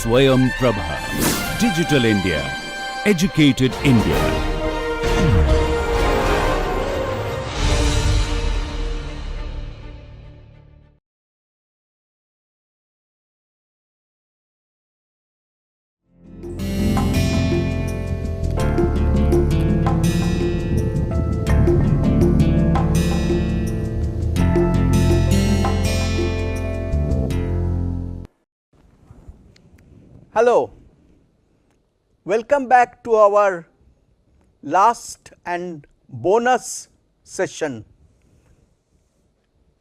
Swayam Prabha. Digital India. Educated India. Hello, welcome back to our last and bonus session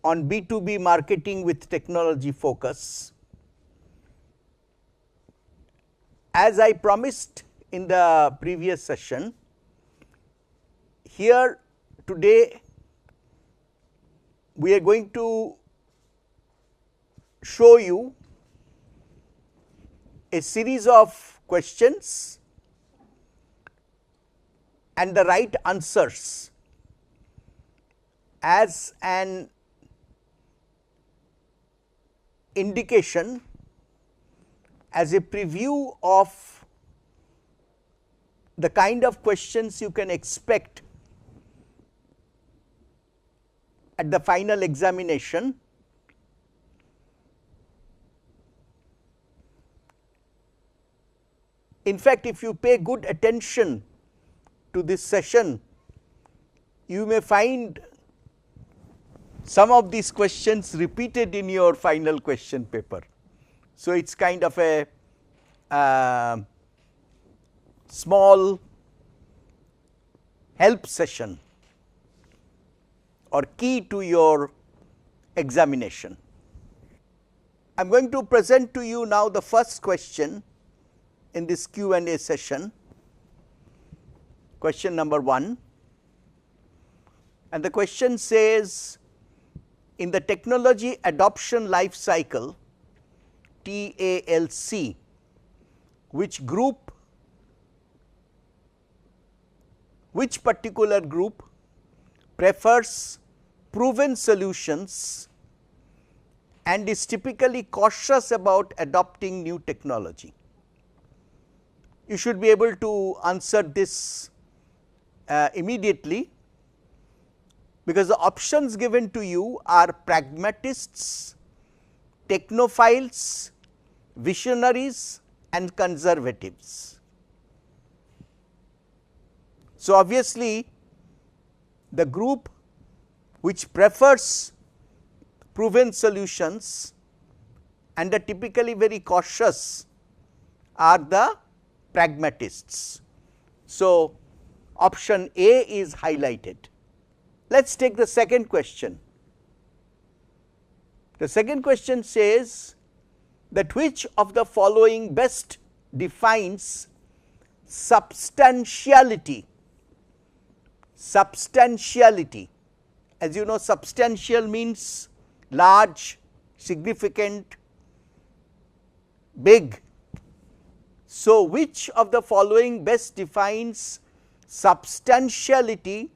on B2B marketing with technology focus. As I promised in the previous session, here today we are going to show you a series of questions and the right answers as an indication, as a preview of the kind of questions you can expect at the final examination. In fact, if you pay good attention to this session, you may find some of these questions repeated in your final question paper. So, it is kind of a small help session or key to your examination. I am going to present to you now the first question in this Q&A session, question number 1, and the question says, in the technology adoption life cycle TALC, which particular group prefers proven solutions and is typically cautious about adopting new technology? You should be able to answer this immediately, because the options given to you are pragmatists, technophiles, visionaries and conservatives. So, obviously, the group which prefers proven solutions and are typically very cautious are the pragmatists. So, option A is highlighted. Let us take the second question. The second question says that which of the following best defines substantiality? Substantiality, as you know, substantial means large, significant, big. So, which of the following best defines substantiality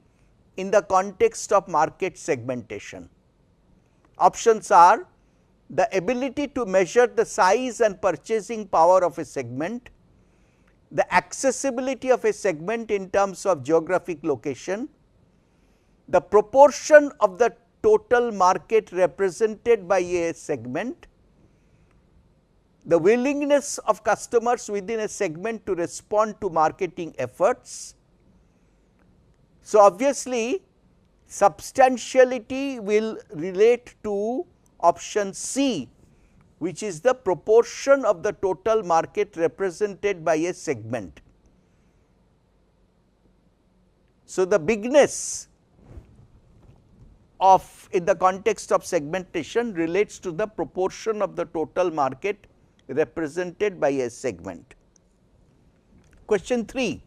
in the context of market segmentation? Options are the ability to measure the size and purchasing power of a segment, the accessibility of a segment in terms of geographic location, the proportion of the total market represented by a segment, the willingness of customers within a segment to respond to marketing efforts. So, obviously, substantiality will relate to option C, which is the proportion of the total market represented by a segment. So, the bigness of in the context of segmentation relates to the proportion of the total market represented by a segment. Question 3.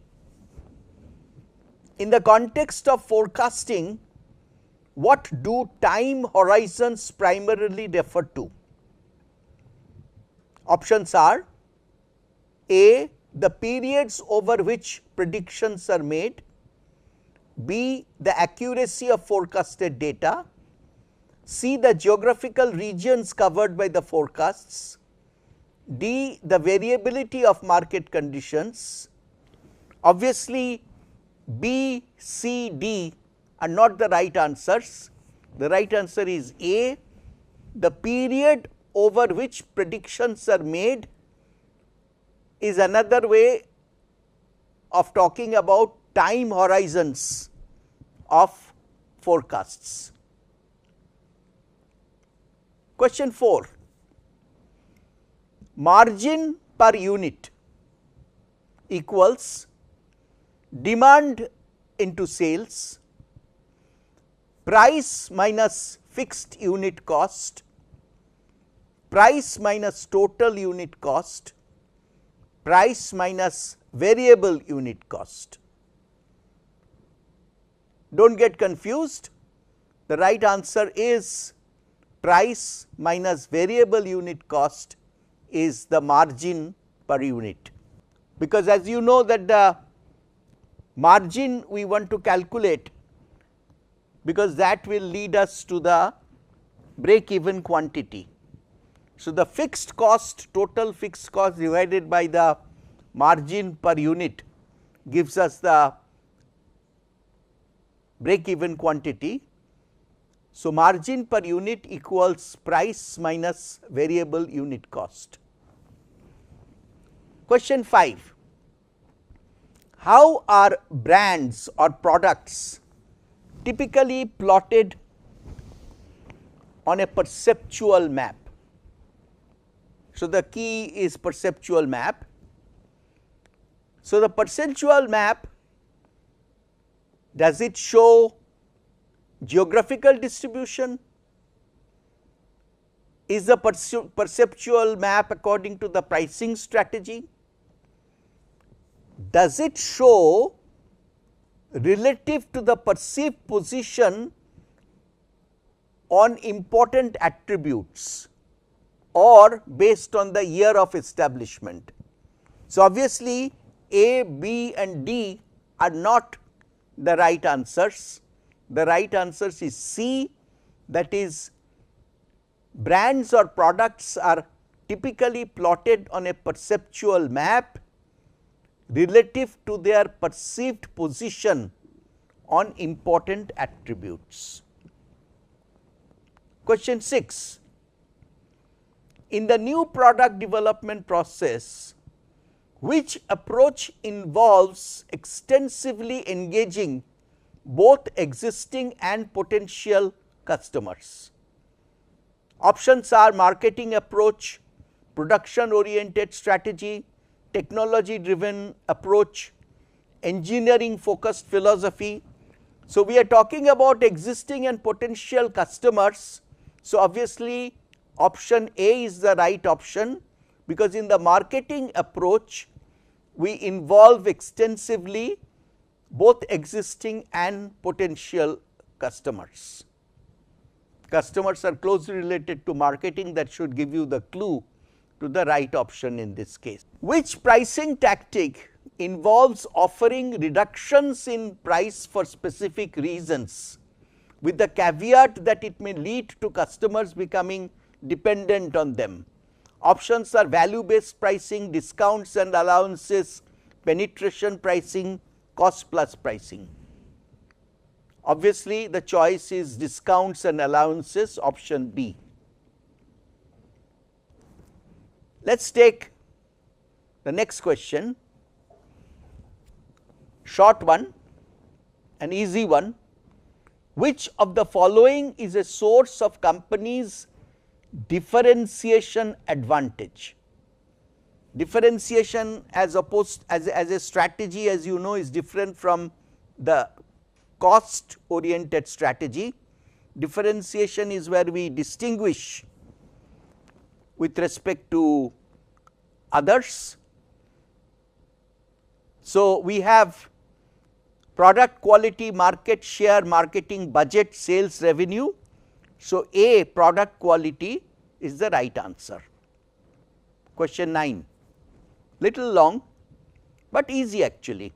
In the context of forecasting, what do time horizons primarily refer to? Options are A, the periods over which predictions are made, B, the accuracy of forecasted data, C, the geographical regions covered by the forecasts, D, the variability of market conditions. Obviously, B, C, D are not the right answers. The right answer is A, the period over which predictions are made is another way of talking about time horizons of forecasts. Question 4, margin per unit equals demand into sales, price minus fixed unit cost, price minus total unit cost, price minus variable unit cost. Do not get confused, the right answer is price minus variable unit cost is the margin per unit, because as you know that the margin we want to calculate, because that will lead us to the break even quantity. So, the fixed cost, total fixed cost divided by the margin per unit gives us the break even quantity. So, margin per unit equals price minus variable unit cost. Question 5, how are brands or products typically plotted on a perceptual map? So, the key is perceptual map. So, the perceptual map, does it show geographical distribution? Is the perceptual map according to the pricing strategy? Does it show relative to the perceived position on important attributes or based on the year of establishment? So, obviously, A, B and D are not the right answers. The right answers is C, that is brands or products are typically plotted on a perceptual map relative to their perceived position on important attributes. Question 6, in the new product development process, which approach involves extensively engaging both existing and potential customers? Options are marketing approach, production oriented strategy, technology driven approach, engineering focused philosophy. So, we are talking about existing and potential customers. So, obviously, option A is the right option, because in the marketing approach we involve extensively both existing and potential customers. Customers are closely related to marketing, that should give you the clue to the right option in this case. Which pricing tactic involves offering reductions in price for specific reasons, with the caveat that it may lead to customers becoming dependent on them? Options are value based pricing, discounts and allowances, penetration pricing, cost plus pricing. Obviously, the choice is discounts and allowances, option B. Let us take the next question, short one, an easy one. Which of the following is a source of company's differentiation advantage? Differentiation as opposed as a strategy, as you know, is different from the cost oriented strategy. Differentiation is where we distinguish with respect to others. So, we have product quality, market share, marketing budget, sales revenue. So, A, product quality is the right answer. Question 9, little long but easy actually.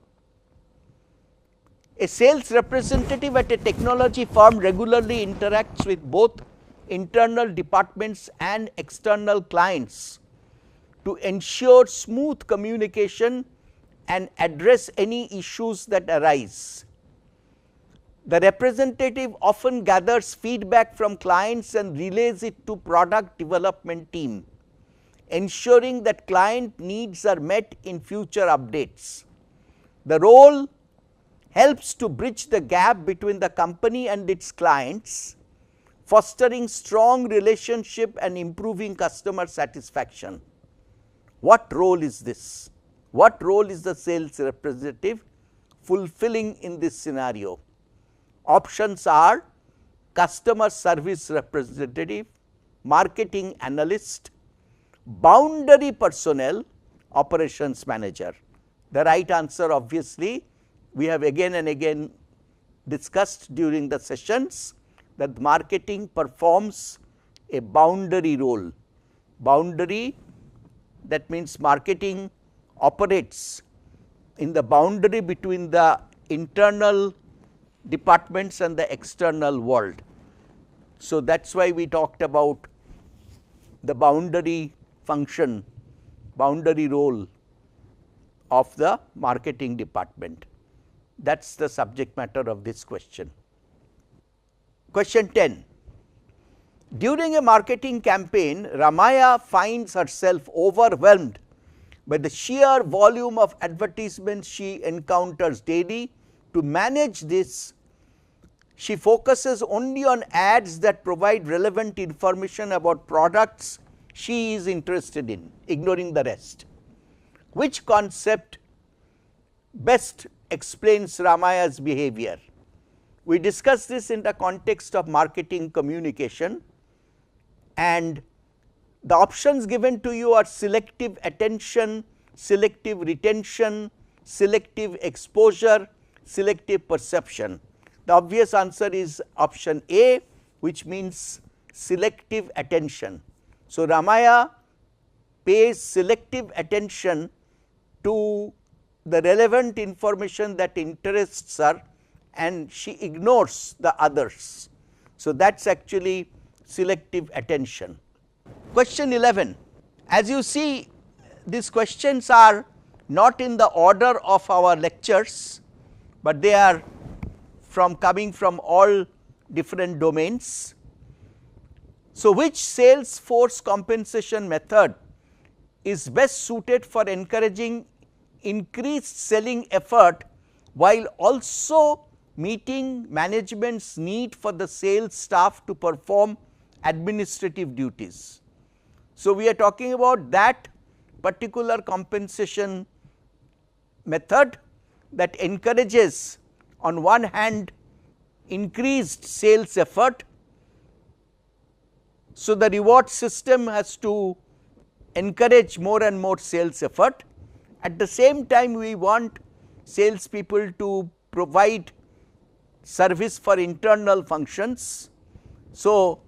A sales representative at a technology firm regularly interacts with both internal departments and external clients to ensure smooth communication and address any issues that arise. The representative often gathers feedback from clients and relays it to product development team, ensuring that client needs are met in future updates. The role helps to bridge the gap between the company and its clients, fostering strong relationship and improving customer satisfaction. What role is this? What role is the sales representative fulfilling in this scenario? Options are customer service representative, marketing analyst, boundary personnel, operations manager. The right answer, obviously, we have again and again discussed during the sessions, that marketing performs a boundary role. Boundary, that means marketing operates in the boundary between the internal departments and the external world. So, that is why we talked about the boundary function, boundary role of the marketing department. That is the subject matter of this question. Question 10. During a marketing campaign, Ramaya finds herself overwhelmed by the sheer volume of advertisements she encounters daily. To manage this, she focuses only on ads that provide relevant information about products she is interested in, ignoring the rest. Which concept best explains Ramaya's behavior? We discussed this in the context of marketing communication, and the options given to you are selective attention, selective retention, selective exposure, selective perception. The obvious answer is option A, which means selective attention. So, Ramaya pays selective attention to the relevant information that interests her, and she ignores the others. So, that is actually selective attention. Question 11. As you see, these questions are not in the order of our lectures, but they are coming from all different domains. So, which sales force compensation method is best suited for encouraging increased selling effort while also meeting management's need for the sales staff to perform administrative duties? So, we are talking about that particular compensation method that encourages, on one hand, increased sales effort. So, the reward system has to encourage more and more sales effort. At the same time, we want sales people to provide service for internal functions. So,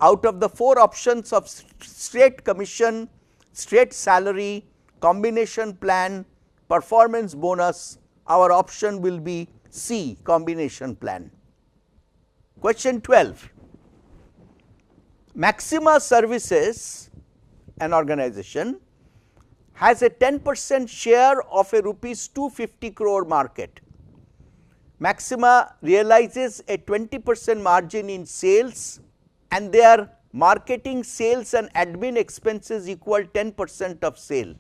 out of the 4 options of straight commission, straight salary, combination plan, performance bonus, our option will be C, combination plan. Question 12. Maxima Services, an organization, has a 10% share of a rupees 250 crore market. Maxima realizes a 20% margin in sales, and their marketing, sales and admin expenses equal 10% of sale.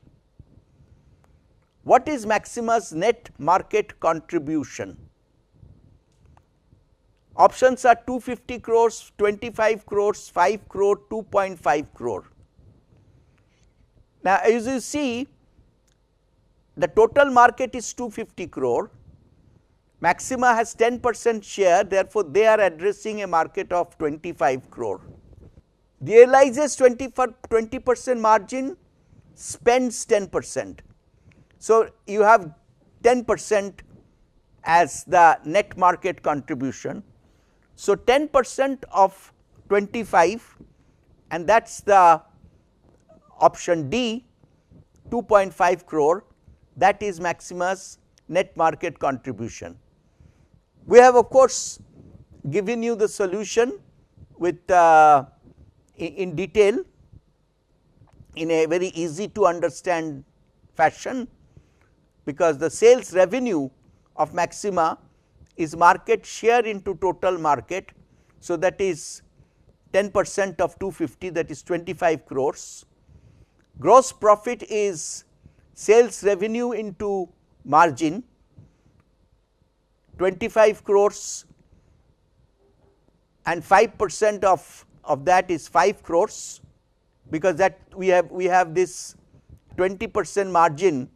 What is Maxima's net market contribution? Options are 250 crores, 25 crores, 5 crore, 2.5 crore. Now, as you see, the total market is 250 crore. Maxima has 10% share, therefore, they are addressing a market of 25 crore. Realizes 20% margin, spends 10%. So, you have 10% as the net market contribution. So, 10% of 25, and that is the option D, 2.5 crore, that is Maxima's net market contribution. We have, of course, given you the solution with in detail in a very easy to understand fashion, because the sales revenue of Maxima is market share into total market. So, that is 10% of 250, that is 25 crores. Gross profit is sales revenue into margin, 25 crores, and 5% of that is 5 crores, because that we have this 20% margin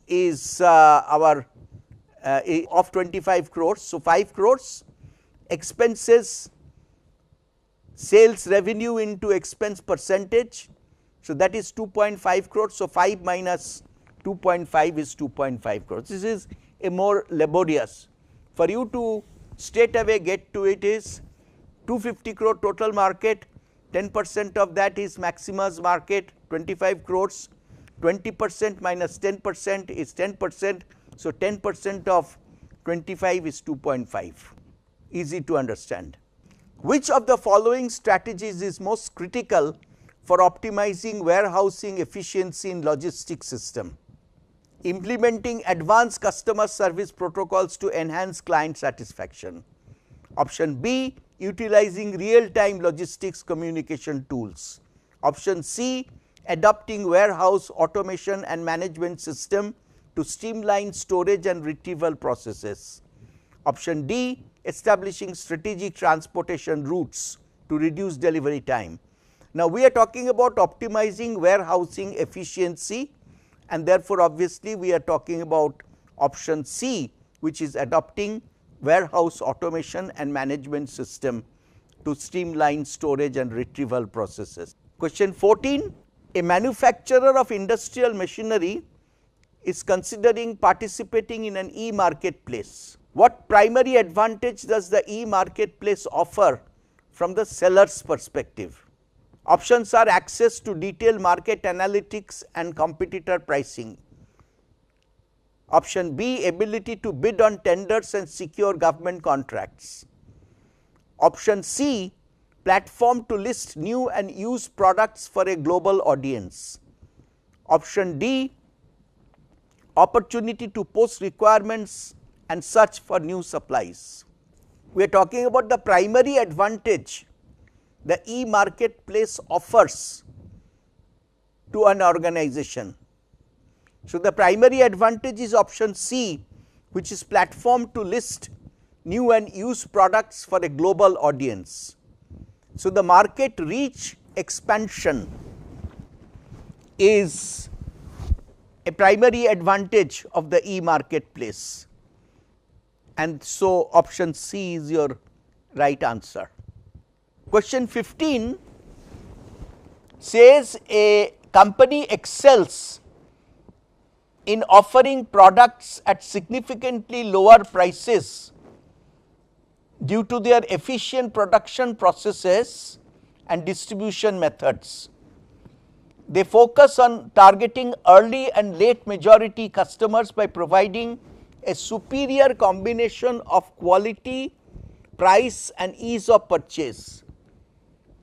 is our of 25 crores. So, 5 crores. Expenses, sales revenue into expense percentage, so that is 2.5 crores. So, 5 minus 2.5 is 2.5 crores. This is a more laborious. For you to straight away get to it is 250 crore total market, 10% of that is Maxima's market, 25 crores, 20% minus 10% is 10%. So, 10% of 25 is 2.5, easy to understand. Which of the following strategies is most critical for optimizing warehousing efficiency in logistics system? Implementing advanced customer service protocols to enhance client satisfaction. Option B, utilizing real time logistics communication tools. Option C, adopting warehouse automation and management system to streamline storage and retrieval processes. Option D, establishing strategic transportation routes to reduce delivery time. Now, we are talking about optimizing warehousing efficiency, and therefore, obviously, we are talking about option C, which is adopting warehouse automation and management system to streamline storage and retrieval processes. Question 14, a manufacturer of industrial machinery is considering participating in an e-marketplace. What primary advantage does the e-marketplace offer from the seller's perspective? Options are access to detailed market analytics and competitor pricing. Option B, ability to bid on tenders and secure government contracts. Option C, platform to list new and used products for a global audience. Option D, opportunity to post requirements and search for new supplies. We are talking about the primary advantage the e-marketplace offers to an organization. So, the primary advantage is option C, which is platform to list new and used products for a global audience. So, the market reach expansion is a primary advantage of the e-marketplace, and so option C is your right answer. Question 15 says a company excels in offering products at significantly lower prices due to their efficient production processes and distribution methods. They focus on targeting early and late majority customers by providing a superior combination of quality, price and ease of purchase.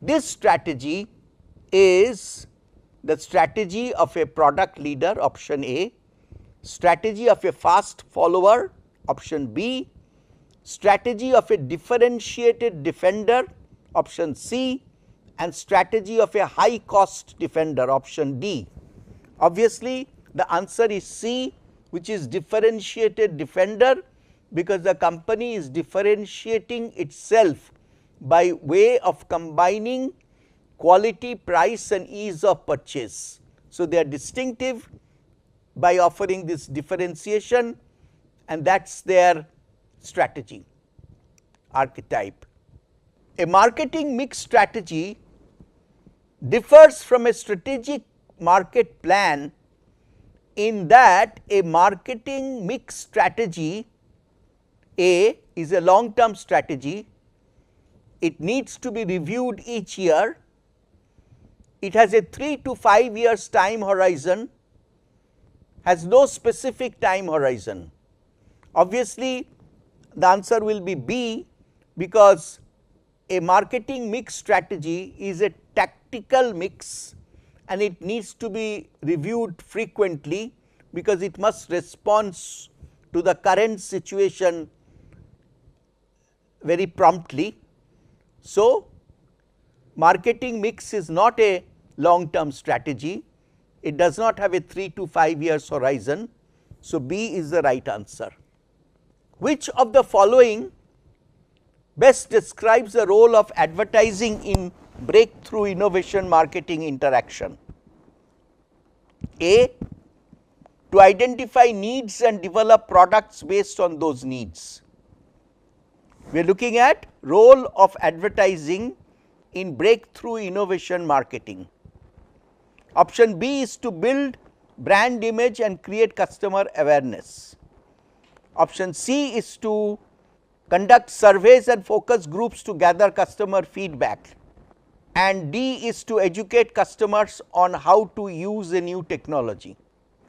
This strategy is the strategy of a product leader, option A, strategy of a fast follower, option B, strategy of a differentiated defender, option C, and strategy of a high cost defender, option D. Obviously, the answer is C, which is differentiated defender, because the company is differentiating itself by way of combining quality, price and ease of purchase. So, they are distinctive by offering this differentiation, and that is their strategy archetype. A marketing mix strategy differs from a strategic market plan in that a marketing mix strategy A is a long term strategy. It needs to be reviewed each year. It has a 3 to 5 years time horizon, has no specific time horizon. Obviously, the answer will be B, because a marketing mix strategy is a tactical mix and it needs to be reviewed frequently because it must respond to the current situation very promptly. So, marketing mix is not a long term strategy, it does not have a 3 to 5 years horizon. So, B is the right answer. Which of the following best describes the role of advertising in breakthrough innovation marketing interaction? A, to identify needs and develop products based on those needs. We are looking at role of advertising in breakthrough innovation marketing. Option B is to build brand image and create customer awareness. Option C is to conduct surveys and focus groups to gather customer feedback, and D is to educate customers on how to use a new technology.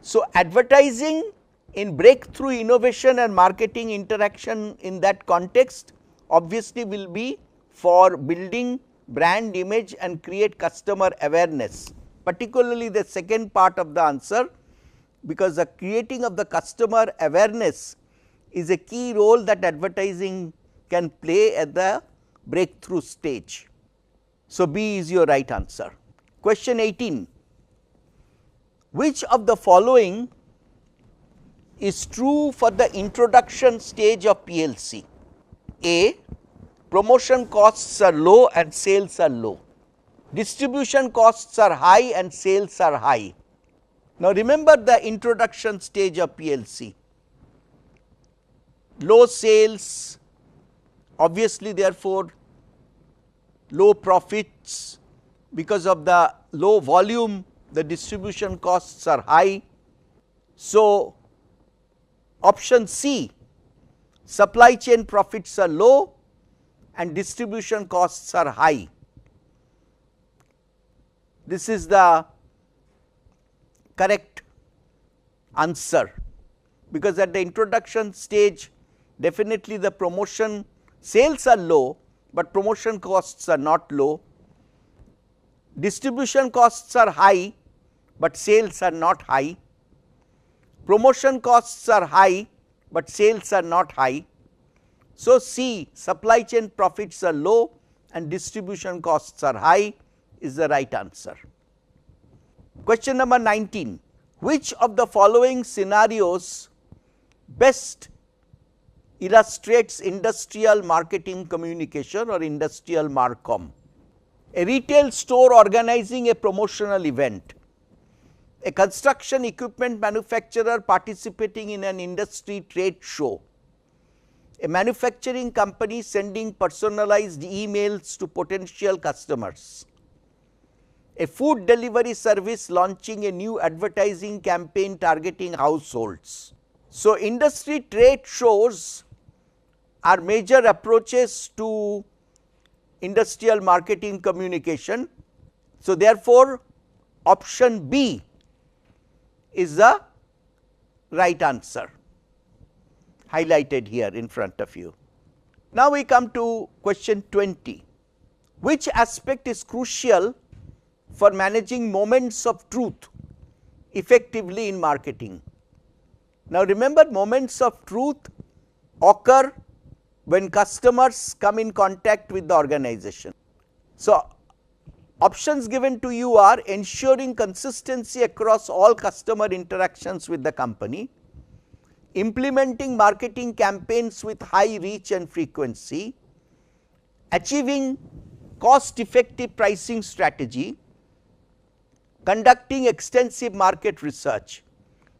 So, advertising in breakthrough innovation and marketing interaction in that context obviously will be for building brand image and create customer awareness, particularly the second part of the answer, because the creating of the customer awareness is a key role that advertising can play at the breakthrough stage. So, B is your right answer. Question 18. Which of the following is true for the introduction stage of PLC? A, promotion costs are low and sales are low. Distribution costs are high and sales are high. Now, remember the introduction stage of PLC. Low sales, obviously therefore low profits, because of the low volume the distribution costs are high. So, option C, supply chain profits are low and distribution costs are high. This is the correct answer, because at the introduction stage definitely the promotion sales are low, but promotion costs are not low. Distribution costs are high, but sales are not high. Promotion costs are high, but sales are not high. So, C, supply chain profits are low and distribution costs are high is the right answer. Question number 19. Which of the following scenarios best illustrates industrial marketing communication or industrial marcom? A retail store organizing a promotional event, a construction equipment manufacturer participating in an industry trade show, a manufacturing company sending personalized emails to potential customers, a food delivery service launching a new advertising campaign targeting households. So, industry trade shows are major approaches to industrial marketing communication. So, therefore, option B is the right answer, highlighted here in front of you. Now, we come to question 20. Which aspect is crucial for managing moments of truth effectively in marketing? Now, remember, moments of truth occur when customers come in contact with the organization. So, options given to you are ensuring consistency across all customer interactions with the company, implementing marketing campaigns with high reach and frequency, achieving cost effective pricing strategy, conducting extensive market research.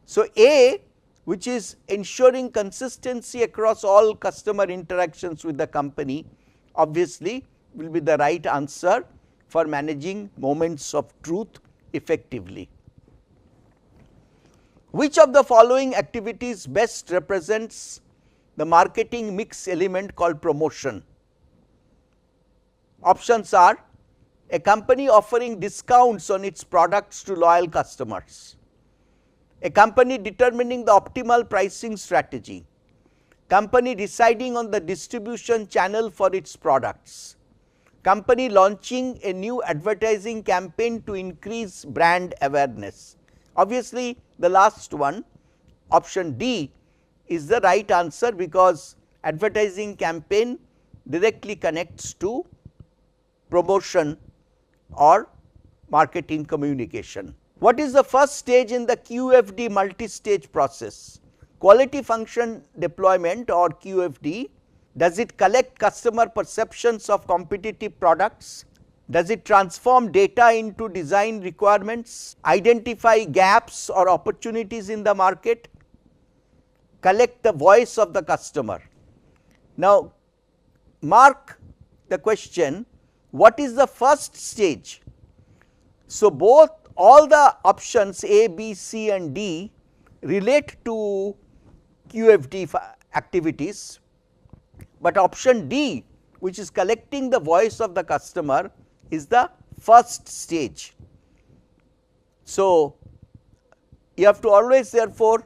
So, A, which is ensuring consistency across all customer interactions with the company, obviously will be the right answer for managing moments of truth effectively. Which of the following activities best represents the marketing mix element called promotion? Options are a company offering discounts on its products to loyal customers, a company determining the optimal pricing strategy, company deciding on the distribution channel for its products, company launching a new advertising campaign to increase brand awareness. Obviously, the last one, option D, is the right answer, because advertising campaign directly connects to promotion or marketing communication. What is the first stage in the QFD multi-stage process? Quality function deployment, or QFD. Does it collect customer perceptions of competitive products? Does it transform data into design requirements? Identify gaps or opportunities in the market? Collect the voice of the customer. Now, mark the question, what is the first stage? So, all the options A, B, C and D relate to QFD activities, but option D, which is collecting the voice of the customer, is the first stage. So, you have to always therefore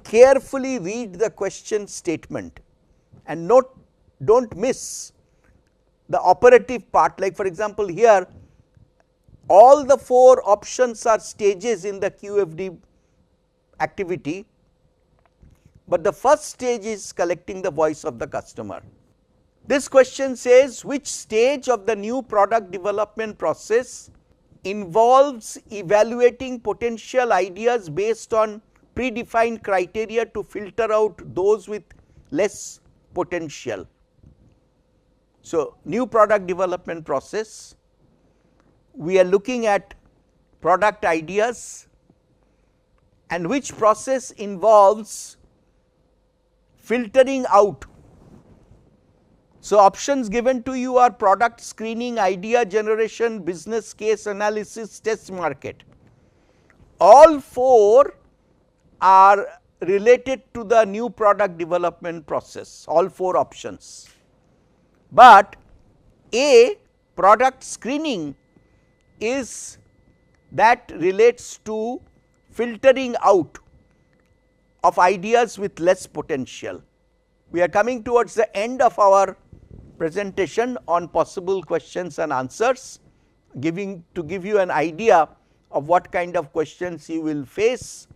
carefully read the question statement and do not miss the operative part. Like for example, here all the 4 options are stages in the QFD activity, but the first stage is collecting the voice of the customer. This question says, which stage of the new product development process involves evaluating potential ideas based on predefined criteria to filter out those with less potential? So, new product development process, we are looking at product ideas, and which process involves filtering out. So, options given to you are product screening, idea generation, business case analysis, test market. All 4 are related to the new product development process, all 4 options. But A, product screening, is that relates to filtering out of ideas with less potential. We are coming towards the end of our presentation on possible questions and answers, to give you an idea of what kind of questions you will face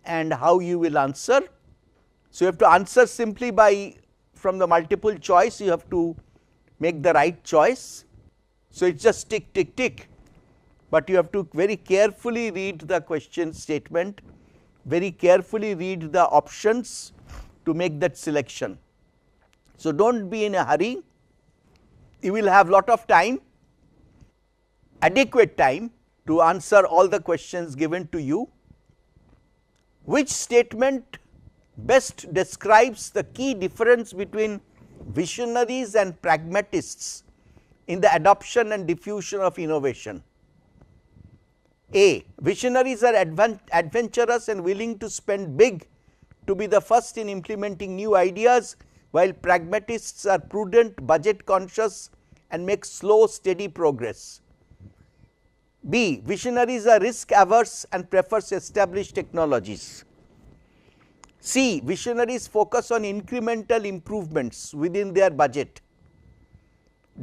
and how you will answer. So, you have to answer simply by, from the multiple choice, you have to make the right choice. So, it is just tick tick tick, but you have to very carefully read the question statement, very carefully read the options to make that selection. So, do not be in a hurry, you will have lot of time, adequate time to answer all the questions given to you. Which statement best describes the key difference between visionaries and pragmatists in the adoption and diffusion of innovation? A, visionaries are adventurous and willing to spend big to be the first in implementing new ideas, while pragmatists are prudent, budget conscious and make slow steady progress. B, visionaries are risk averse and prefers established technologies. C, visionaries focus on incremental improvements within their budget.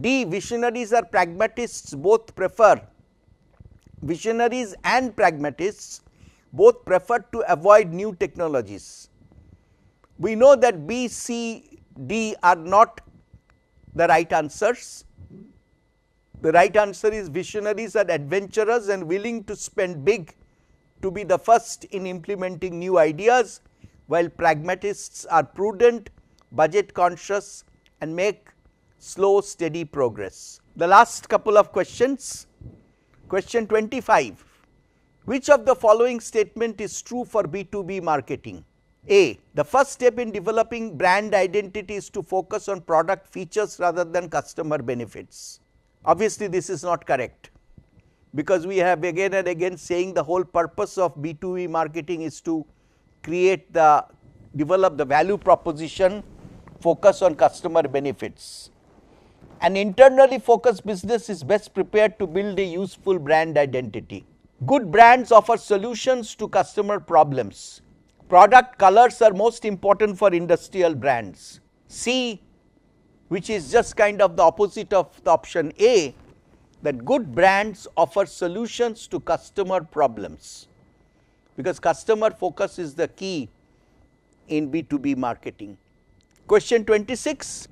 D, visionaries are pragmatists, visionaries and pragmatists both prefer to avoid new technologies. We know that B, C, D are not the right answers. The right answer is visionaries are adventurous and willing to spend big to be the first in implementing new ideas, while pragmatists are prudent, budget conscious and make slow steady progress. The last couple of questions. Question 25, which of the following statement is true for B2B marketing? A, the first step in developing brand identity is to focus on product features rather than customer benefits. Obviously, this is not correct, because we have again and again saying the whole purpose of B2B marketing is to develop the value proposition, focus on customer benefits. An internally focused business is best prepared to build a useful brand identity. Good brands offer solutions to customer problems. Product colors are most important for industrial brands. C, which is just kind of the opposite of the option A, that good brands offer solutions to customer problems, because customer focus is the key in B2B marketing. Question 26.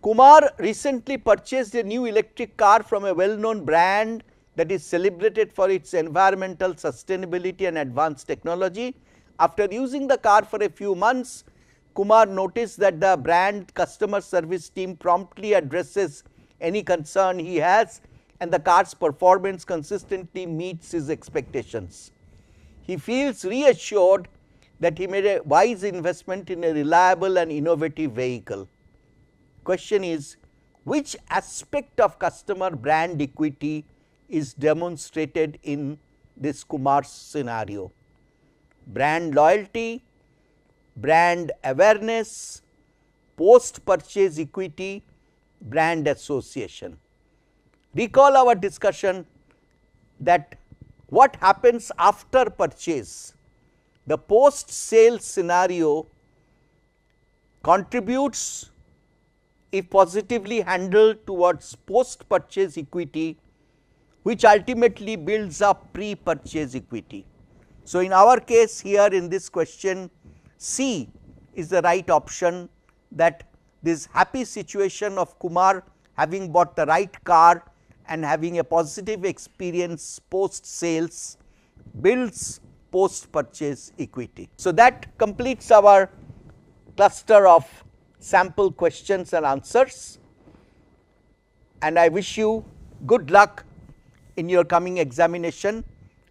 Kumar recently purchased a new electric car from a well-known brand that is celebrated for its environmental sustainability and advanced technology. After using the car for a few months, Kumar noticed that the brand customer service team promptly addresses any concern he has, and the car's performance consistently meets his expectations. He feels reassured that he made a wise investment in a reliable and innovative vehicle. Question is, which aspect of customer brand equity is demonstrated in this Kumar's scenario? Brand loyalty, brand awareness, post-purchase equity, brand association. Recall our discussion that what happens after purchase. The post-sale scenario contributes, if positively handled, towards post-purchase equity, which ultimately builds up pre-purchase equity. So, in our case here in this question, C is the right option, that this happy situation of Kumar having bought the right car and having a positive experience post sales builds post purchase equity. So, that completes our cluster of sample questions and answers, and I wish you good luck in your coming examination,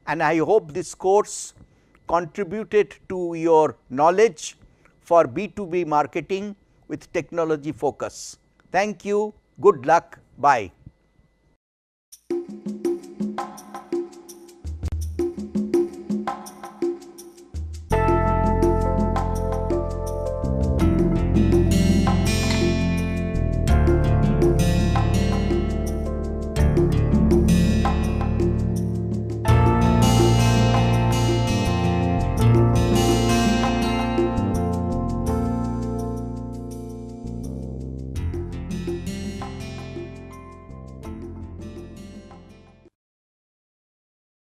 and I hope this course contributed to your knowledge for B2B marketing with technology focus. Thank you, good luck, bye.